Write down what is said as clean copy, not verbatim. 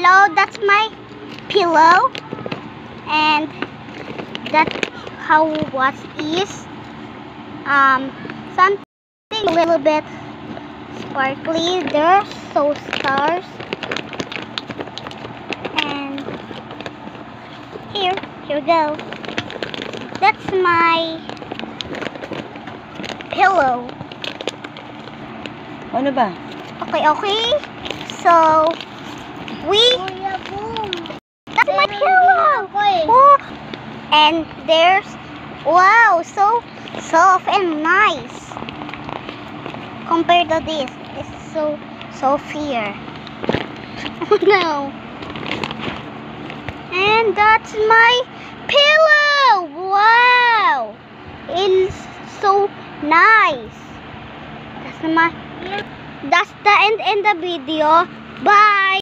Hello, that's my pillow, and that's how what is something a little bit sparkly. There's so stars, and here we go. That's my pillow. Ano ba? Okay. So that's my pillow. Oh, and there's wow, so soft and nice. Compared to this, it's so fair. Oh no. And that's my pillow. Wow, it's so nice. That's the end in the video. Bye.